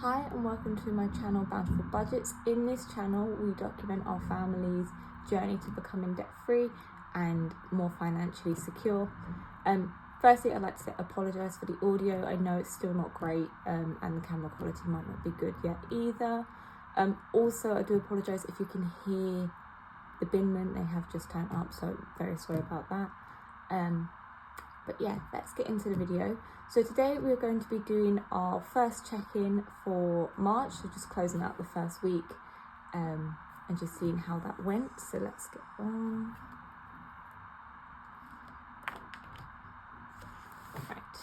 Hi and welcome to my channel Bountiful.Budgets. In this channel we document our family's journey to becoming debt free and more financially secure. Firstly, I'd like to apologise for the audio. I know it's still not great and the camera quality might not be good yet either. Also, I do apologise if you can hear the binman. They have just turned up, so very sorry about that. But yeah, let's get into the video. So today we're going to be doing our first check-in for March, so just closing out the first week and just seeing how that went. So let's get on. Right.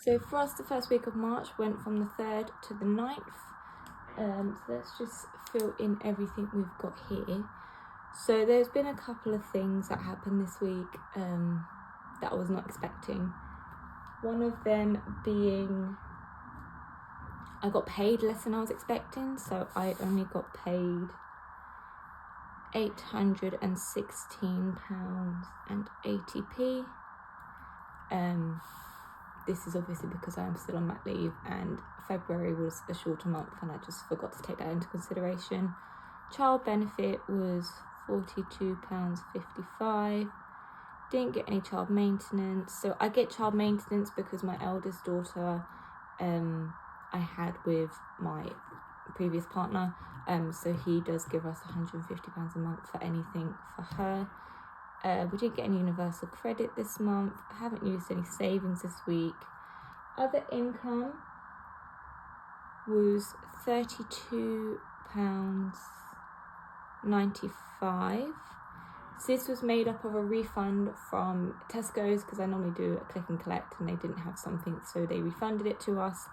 So for us, the first week of March went from the 3rd to the 9th. So let's just fill in everything we've got here. So there's been a couple of things that happened this week that I was not expecting. One of them being I got paid less than I was expecting. So I only got paid £816.80. This is obviously because I'm still on mat leave and February was a shorter month and I just forgot to take that into consideration. Child benefit was £42.55. Didn't get any child maintenance. So I get child maintenance because my eldest daughter I had with my previous partner. So he does give us £150 a month for anything for her. We didn't get any universal credit this month. I haven't used any savings this week. Other income was £32.95. So this was made up of a refund from Tesco's because I normally do a click and collect and they didn't have something, so they refunded it to us.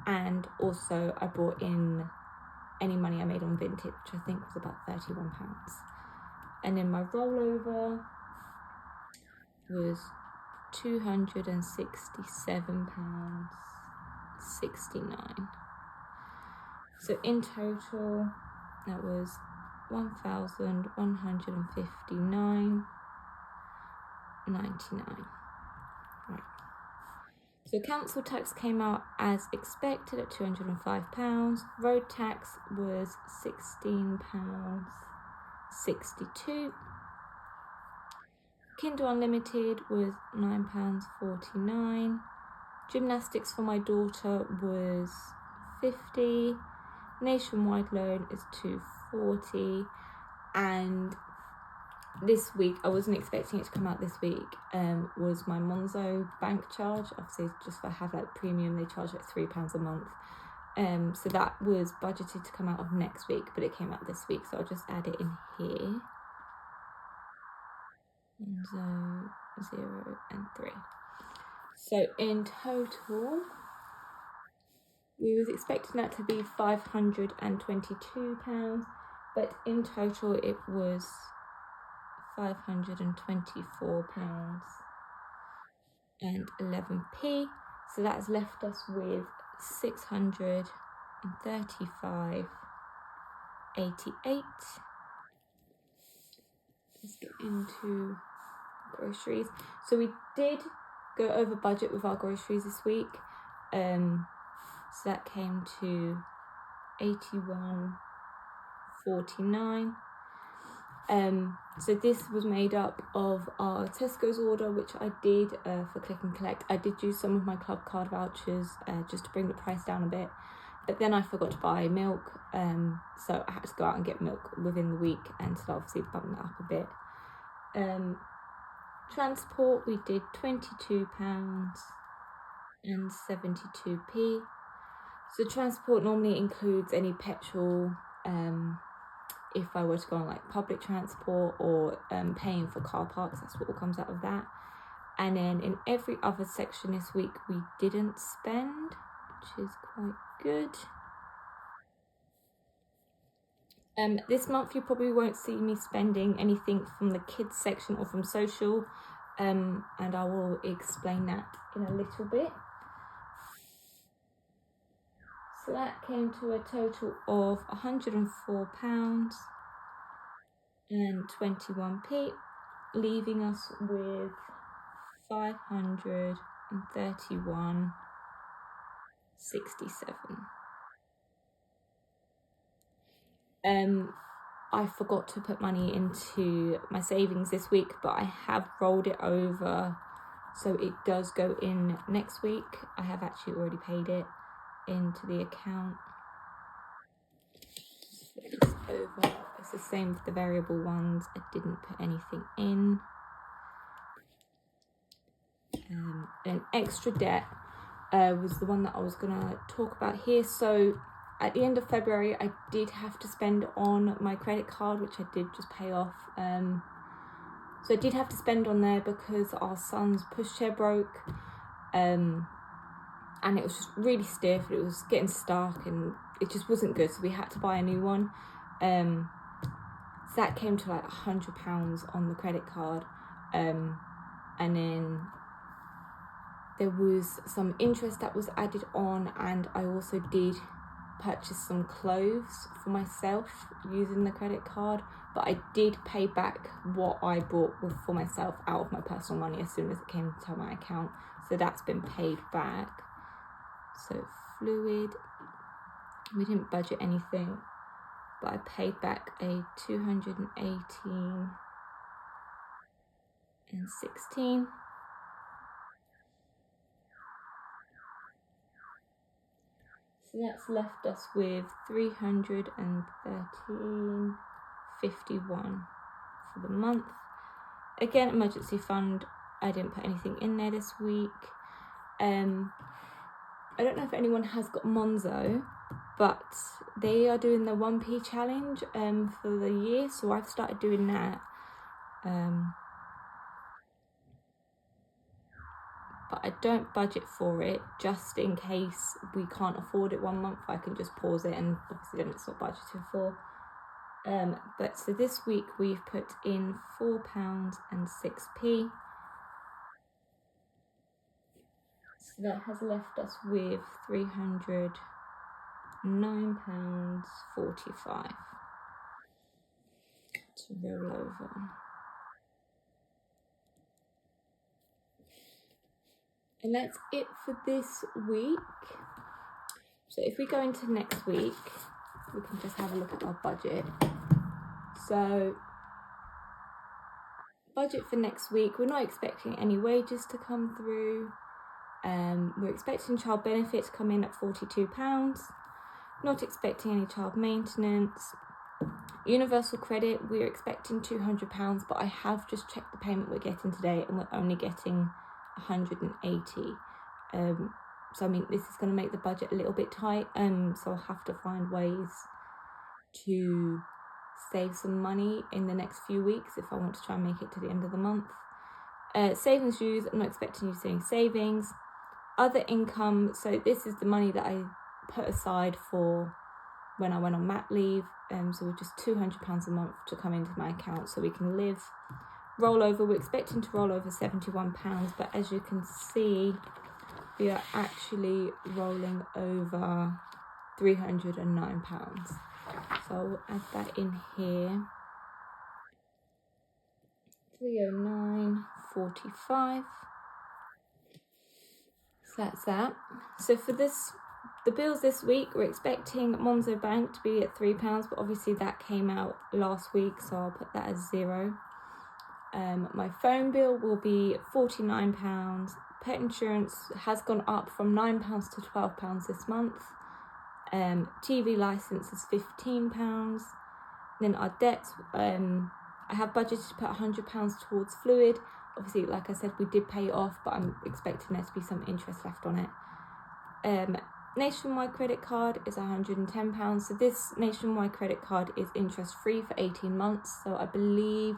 And also I brought in any money I made on Vinted, which I think was about £31. And then my rollover was £267.69. So in total, that was £1,159.99. Right. So council tax came out as expected at £205. Road tax was £16.62. Kindle Unlimited was £9.49. Gymnastics for my daughter was £50. Nationwide loan is £240. And this week, I wasn't expecting it to come out this week, was my Monzo bank charge. Obviously, just for have that premium, they charge like £3 a month. So that was budgeted to come out of next week, but it came out this week, so I'll just add it in here. 0, and 3. So in total, we was expecting that to be £522, but in total it was £524.11. So that's left us with £635.88. Let's get into groceries. So we did go over budget with our groceries this week. So that came to £81.49. So this was made up of our Tesco's order, which I did for click and collect. I did use some of my club card vouchers just to bring the price down a bit, but then I forgot to buy milk, so I had to go out and get milk within the week, and so obviously bumped that up a bit. Transport, we did £22.72. So transport normally includes any petrol, if I were to go on like public transport, or paying for car parks. That's what all comes out of that. And then in every other section this week we didn't spend, which is quite good. This month you probably won't see me spending anything from the kids section or from social, and I will explain that in a little bit. So that came to a total of £104.21. leaving us with 531.67. I forgot to put money into my savings this week, but I have rolled it over so it does go in next week. I have actually already paid it into the account. Flip this over. It's the same with the variable ones. I didn't put anything in. An extra debt was the one that I was gonna talk about here. So at the end of February, I did have to spend on my credit card, which I did just pay off. So I did have to spend on there because our son's pushchair broke, and it was just really stiff. It was getting stuck, and it just wasn't good. So we had to buy a new one. So that came to like £100 on the credit card, and then there was some interest that was added on, and I also did purchase some clothes for myself using the credit card, but I did pay back what I bought for myself out of my personal money as soon as it came to my account. So that's been paid back. So fluid, we didn't budget anything, but I paid back a 218.16. So that's left us with 313.51 for the month. Again, emergency fund, I didn't put anything in there this week. I don't know if anyone has got Monzo, but they are doing the 1p challenge for the year, so I've started doing that. But I don't budget for it, just in case we can't afford it one month. I can just pause it, and obviously then it's not budgeted for. But so this week we've put in £4.06. So that has left us with £309.45 to roll over. And that's it for this week. So if we go into next week, we can just have a look at our budget. So budget for next week, we're not expecting any wages to come through. We're expecting child benefit to come in at £42. Not expecting any child maintenance. Universal credit, we're expecting £200, but I have just checked the payment we're getting today, and we're only getting 180. So I mean, this is going to make the budget a little bit tight, so I'll have to find ways to save some money in the next few weeks if I want to try and make it to the end of the month. Savings dues, I'm not expecting you to do any savings. Other income, so this is the money that I put aside for when I went on mat leave, so just £200 a month to come into my account so we can live. Rollover, we're expecting to roll over £71, but as you can see, we are actually rolling over £309. So I'll add that in here. 309.45. So that's that. So for the bills this week, we're expecting Monzo Bank to be at £3, but obviously that came out last week, so I'll put that as 0. My phone bill will be £49. Pet insurance has gone up from £9 to £12 this month. TV license is £15. Then our debts, I have budgeted to put £100 towards fluid. Obviously, like I said, we did pay it off, but I'm expecting there to be some interest left on it. Nationwide credit card is £110. So this Nationwide credit card is interest free for 18 months. So I believe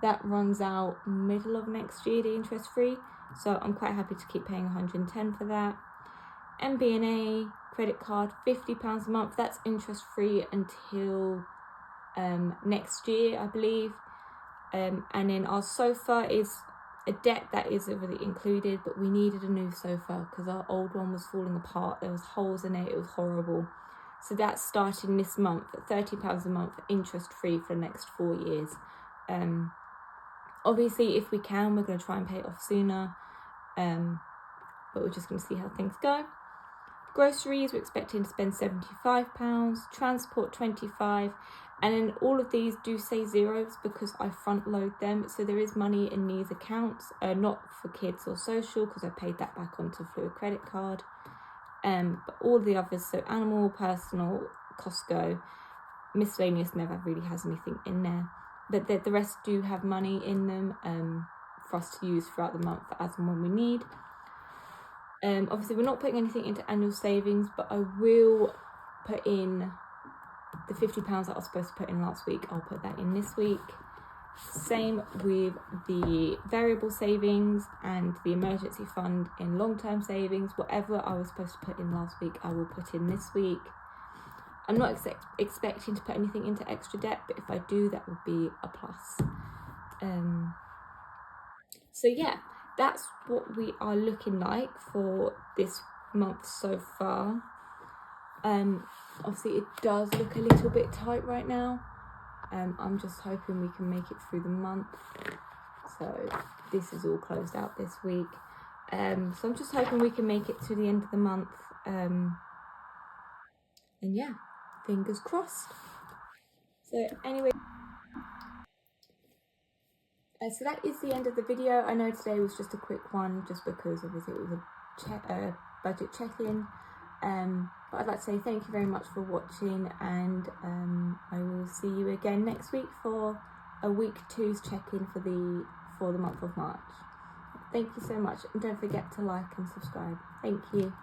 that runs out middle of next year, the interest free. So I'm quite happy to keep paying £110 for that. MBNA credit card, £50 a month. That's interest free until next year, I believe. And then our sofa is a debt that is already included, but we needed a new sofa because our old one was falling apart. There was holes in it. It was horrible. So that's starting this month at £30 a month, interest free for the next 4 years. Obviously, if we can, we're going to try and pay it off sooner, but we're just going to see how things go. Groceries, we're expecting to spend £75, transport £25, and then all of these do say zeros because I front load them, so there is money in these accounts, not for kids or social because I paid that back onto Fluid credit card, but all the others, so animal, personal, Costco, miscellaneous never really has anything in there, but the rest do have money in them for us to use throughout the month as and when we need. Obviously we're not putting anything into annual savings, but I will put in the £50 that I was supposed to put in last week. I'll put that in this week. Same with the variable savings and the emergency fund in long-term savings. Whatever I was supposed to put in last week, I will put in this week. I'm not expecting to put anything into extra debt, but if I do, that would be a plus. So yeah, that's what we are looking like for this month so far. Obviously it does look a little bit tight right now. I'm just hoping we can make it through the month. So this is all closed out this week. So I'm just hoping we can make it to the end of the month. And yeah, fingers crossed. So anyway, so that is the end of the video. I know today was just a quick one, just because obviously it was a budget check-in. But I'd like to say thank you very much for watching, and I will see you again next week for a week 2's check-in for the month of March. Thank you so much, and don't forget to like and subscribe. Thank you.